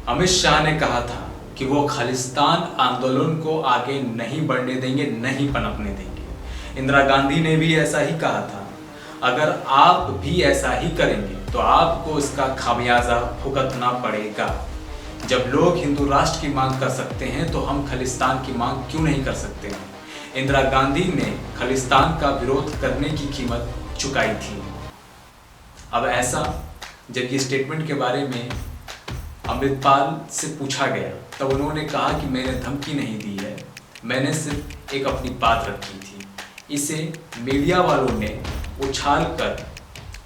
अमित शाह ने कहा था कि वो खालिस्तान आंदोलन को आगे नहीं बढ़ने देंगे, नहीं पनपने देंगे। इंदिरा गांधी ने भी ऐसा ही कहा था। अगर आप भी ऐसा ही करेंगे तो आपको इसका खामियाजा भुगतना पड़ेगा। जब लोग हिंदू राष्ट्र की मांग कर सकते हैं तो हम खालिस्तान की मांग क्यों नहीं कर सकते हैं? इंदिरा गांधी ने खालिस्तान का विरोध करने की कीमत चुकाई थी। अब ऐसा जब ये स्टेटमेंट के बारे में अमृतपाल से पूछा गया तब उन्होंने कहा कि मैंने धमकी नहीं दी है, मैंने सिर्फ एक अपनी बात रखी थी। इसे मीडिया वालों ने उछाल कर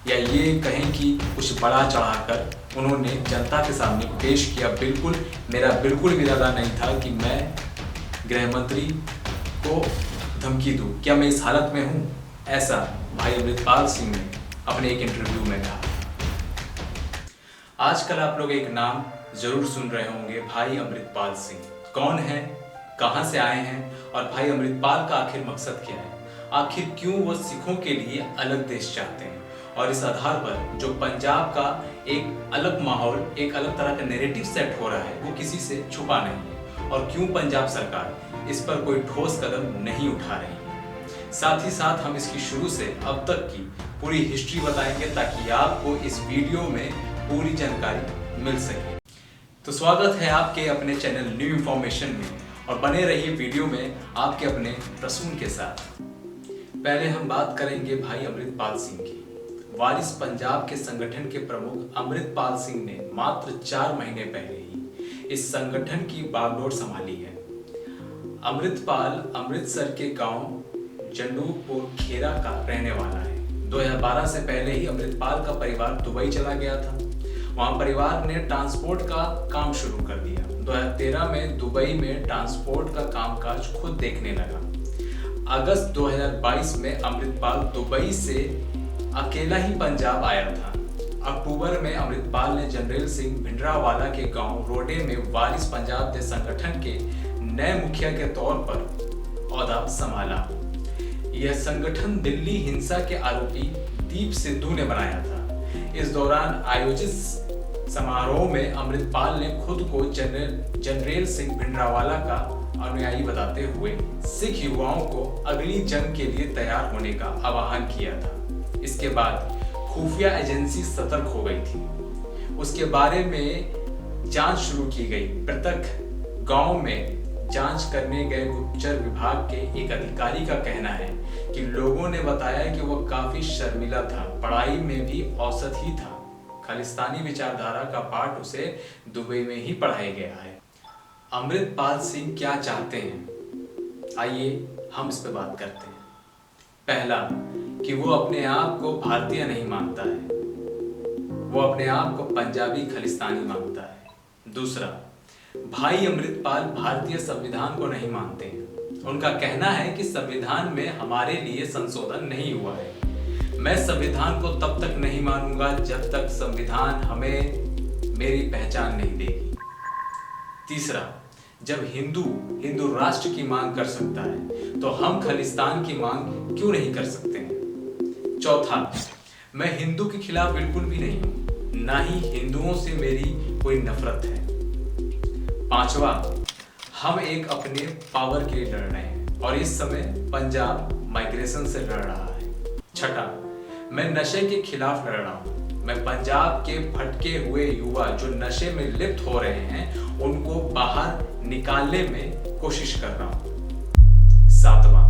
या ये कहें कि कुछ बड़ा चढ़ाकर उन्होंने जनता के सामने पेश किया। मेरा बिल्कुल भी इरादा नहीं था कि मैं गृह मंत्री को धमकी दूं। क्या मैं इस हालत में हूं? ऐसा भाई अमृतपाल सिंह ने अपने एक इंटरव्यू में कहा। आजकल आप लोग एक नाम जरूर सुन रहे होंगे, भाई अमृतपाल सिंह। कौन है, कहां से आए हैं और भाई अमृतपाल का आखिर मकसद क्या है? आखिर क्यों वो सिखों के लिए अलग देश चाहते हैं? और इस आधार पर जो पंजाब का एक अलग माहौल, एक अलग तरह का नैरेटिव सेट हो रहा है, वो किसी से छुपा नहीं है। और क्यों पंजाब सरकार इस पर कोई ठोस कदम नहीं उठा रही है? साथ ही साथ हम इसकी शुरू से अब तक की पूरी हिस्ट्री बताएंगे ताकि आपको इस वीडियो में पूरी जानकारी मिल सके। तो स्वागत है आपके अपने चैनल न्यू इन्फॉर्मेशन में और बने रहिए वीडियो में आपके अपने प्रसून के साथ। पहले हम बात करेंगे भाई अमृतपाल सिंह की। वारिस पंजाब के संगठन के प्रमुख अमृतपाल सिंह ने मात्र 4 महीने पहले ही इस संगठन की बागडोर संभाली है। अमृतपाल अमृतसर के गांव जंडूपुर खेरा का रहने वाला है। 2012 से पहले ही अमृतपाल का परिवार दुबई चला गया था। वहां परिवार ने ट्रांसपोर्ट का काम शुरू कर दिया। 2013 में दुबई में ट्रांसपोर्ट का कामकाज खुद देखने लगा। अगस्त 2022 में अमृतपाल दुबई से अकेला ही पंजाब आया था। अक्टूबर में अमृतपाल ने जनरल सिंह भिंडरावाला के गांव रोडे में वारिस पंजाब दे संगठन के नए मुखिया के तौर पर ओहदा संभाला। यह संगठन दिल्ली हिंसा के आरोपी दीप सिद्धू ने बनाया था। इस दौरान आयोजित समारोह में अमृतपाल ने खुद को जनरल सिंह भिंडरावाला का अनुयायी बताते हुए सिख युवाओं को अगली जंग के लिए तैयार होने का आह्वान किया था। इसके बाद खुफिया एजेंसी सतर्क हो गई थी। उसके बारे में जांच शुरू की गई। पृथक गांव में जांच करने गए गुप्तचर विभाग के एक अधिकारी का कहना है कि लोगों ने बताया कि वह काफी शर्मिला था, पढ़ाई में भी औसत ही था। खालिस्तानी विचारधारा का पाठ उसे दुबई में ही पढ़ाया गया है। अमृतपाल सिंह क्या चाहते हैं, आइए हम इस पे बात करते हैं। पहला कि वो अपने आप को भारतीय नहीं मानता है, वो अपने आप को पंजाबी खालिस्तानी मानता है। दूसरा, भाई अमृतपाल भारतीय संविधान को नहीं मानते हैं। उनका कहना है कि संविधान में हमारे लिए संशोधन नहीं हुआ है। मैं संविधान को तब तक नहीं मानूंगा जब तक संविधान हमें मेरी पहचान नहीं देगी। तीसरा, जब हिंदू राष्ट्र की मांग कर सकता है तो हम खालिस्तान की मांग क्यों नहीं कर सकते हैं। चौथा, मैं हिंदू के खिलाफ बिल्कुल भी नहीं हूं, ना ही हिंदुओं से मेरी कोई नफरत है। पांचवा, हम एक अपने पावर के लिए लड़ रहे हैं और इस समय पंजाब माइग्रेशन से लड़ रहा है। छठा, मैं नशे के खिलाफ लड़ रहा हूं। मैं पंजाब के भटके हुए युवा जो नशे में लिप्त हो रहे हैं उनको बाहर निकालने में कोशिश कर रहा हूं। सातवां,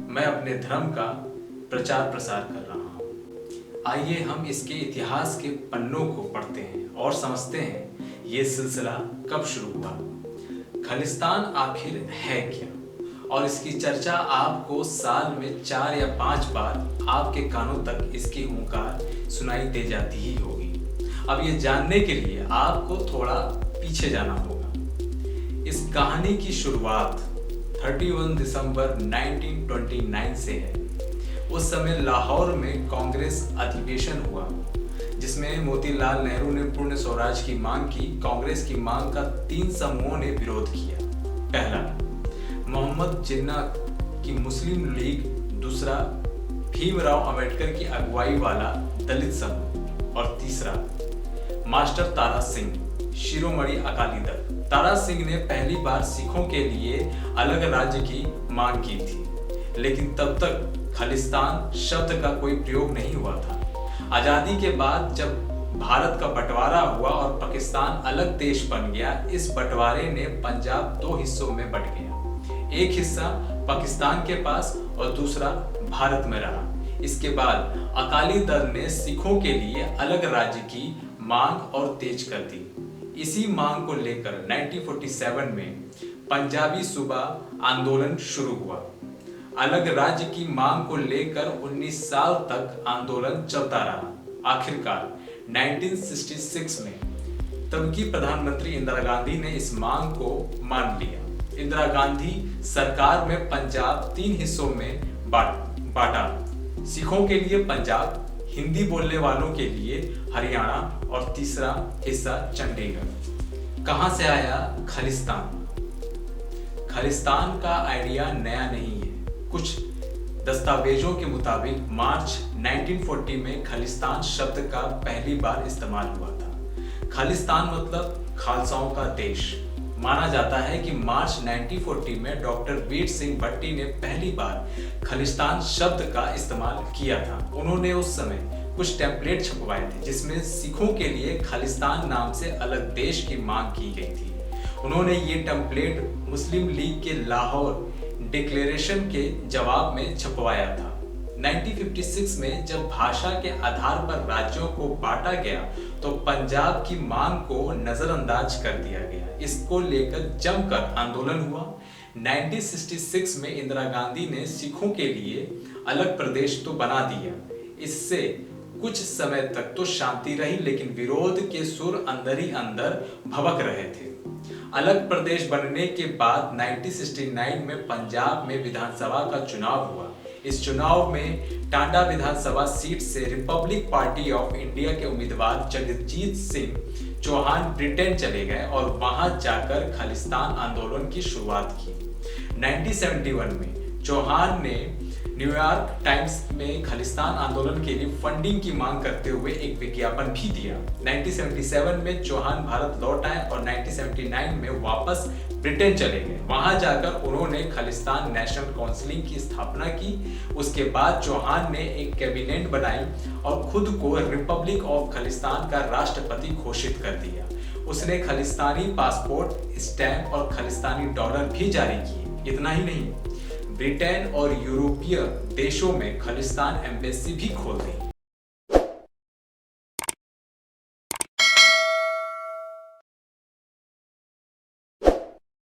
मैं अपने धर्म का प्रचार प्रसार कर रहा हूं। आइए हम इसके इतिहास के पन्नों को पढ़ते हैं और समझते हैं ये सिलसिला कब शुरू हुआ, खालिस्तान आखिर है क्या, और इसकी चर्चा आपको साल में 4 या 5 बार आपके कानों तक इसकी हुंकार सुनाई दे जाती ही होगी। अब ये जानने के लिए आपको थोड़ा पीछे जाना होगा। इस कहानी की शुरुआत 31 दिसंबर 1929 से है। उस समय लाहौर में कांग्रेस अधिवेशन हुआ जिसमें मोतीलाल नेहरू ने पूर्ण स्वराज की मांग की। कांग्रेस की मांग का 3 समूहों ने विरोध किया। पहला, मोहम्मद जिन्ना की मुस्लिम लीग। दूसरा, भीमराव अंबेडकर की अगुवाई वाला दलित समूह। और तीसरा, मास्टर तारा सिंह शिरोमणि अकाली दल। तारा सिंह ने पहली बार सिखों के लिए अलग राज्य की मांग की थी, लेकिन तब तक खालिस्तान शब्द का कोई प्रयोग नहीं हुआ था। आजादी के बाद जब भारत का बंटवारा हुआ और पाकिस्तान अलग देश बन गया, इस बंटवारे ने पंजाब दो हिस्सों में बंट गया। एक हिस्सा पाकिस्तान के पास और दूसरा भारत में रहा। इसके बाद अकाली दल ने सिखों के लिए अलग राज्य की मांग और तेज कर दी। इसी मांग को लेकर 1947 में पंजाबी सूबा आंदोलन शुरू हुआ। अलग राज्य की मांग को लेकर 19 साल तक आंदोलन चलता रहा। आखिरकार 1966 में तब की प्रधानमंत्री इंदिरा गांधी ने इस मांग को मान लिया। इंदिरा गांधी सरकार में पंजाब 3 हिस्सों में बांटा। सिखों के लिए पंजाब, हिंदी बोलने वालों के लिए हरियाणा और तीसरा हिस्सा चंडीगढ़। कहां से आया खालिस्तान? खालिस्तान का आइडिया नया नहीं है। कुछ दस्तावेजों के मुताबिक मार्च 1940 में खालिस्तान शब्द का पहली बार इस्तेमाल हुआ था। खालिस्तान मतलब खालसाओं का देश। माना जाता है कि मार्च 1940 में डॉक्टर वीर सिंह भट्टी ने पहली बार खालिस्तान शब्द का इस्तेमाल किया था। उन्होंने उस समय कुछ टेम्पलेट छपवाए थे जिसमें सिखों के लिए खालिस्तान नाम से अलग देश की मांग की गई थी। उन्होंने ये टेम्पलेट मुस्लिम लीग के लाहौर डिक्लेरेशन के जवाब में छपवाया था। 1956 में जब भाषा के आधार पर राज्यों को बांटा गया तो पंजाब की मांग को नजरअंदाज कर दिया गया। इसको लेकर जमकर आंदोलन हुआ। 1966 में इंदिरा गांधी ने सिखों के लिए अलग प्रदेश तो बना दिया। इससे कुछ समय तक तो शांति रही, लेकिन विरोध के सुर अंदर ही अंदर भभक रहे थे। अलग प्रदेश बनने के बाद 1969 में पंजाब में विधानसभा का चुनाव हुआ। इस चुनाव में टांडा विधानसभा सीट से रिपब्लिक पार्टी ऑफ इंडिया के उम्मीदवार जगजीत सिंह चौहान ब्रिटेन चले गए और वहां जाकर खालिस्तान आंदोलन की शुरुआत की। 1971 में चौहान ने न्यूयॉर्क टाइम्स में खालिस्तान आंदोलन के लिए फंडिंग की मांग करते हुए एक विज्ञापन भी दिया। 1977 में चौहान भारत लौट आए और 1979 में वापस ब्रिटेन चले गए। वहां जाकर उन्होंने खालिस्तान नेशनल काउंसिल की स्थापना की। उसके बाद चौहान ने एक कैबिनेट बनाई और खुद को रिपब्लिक ऑफ खालिस्तान का राष्ट्रपति घोषित कर दिया। उसने खालिस्तानी पासपोर्ट, स्टैम्प और खालिस्तानी डॉलर भी जारी किए। इतना ही नहीं, ब्रिटेन और यूरोपीय देशों में खालिस्तान एम्बेसी भी खोल दी।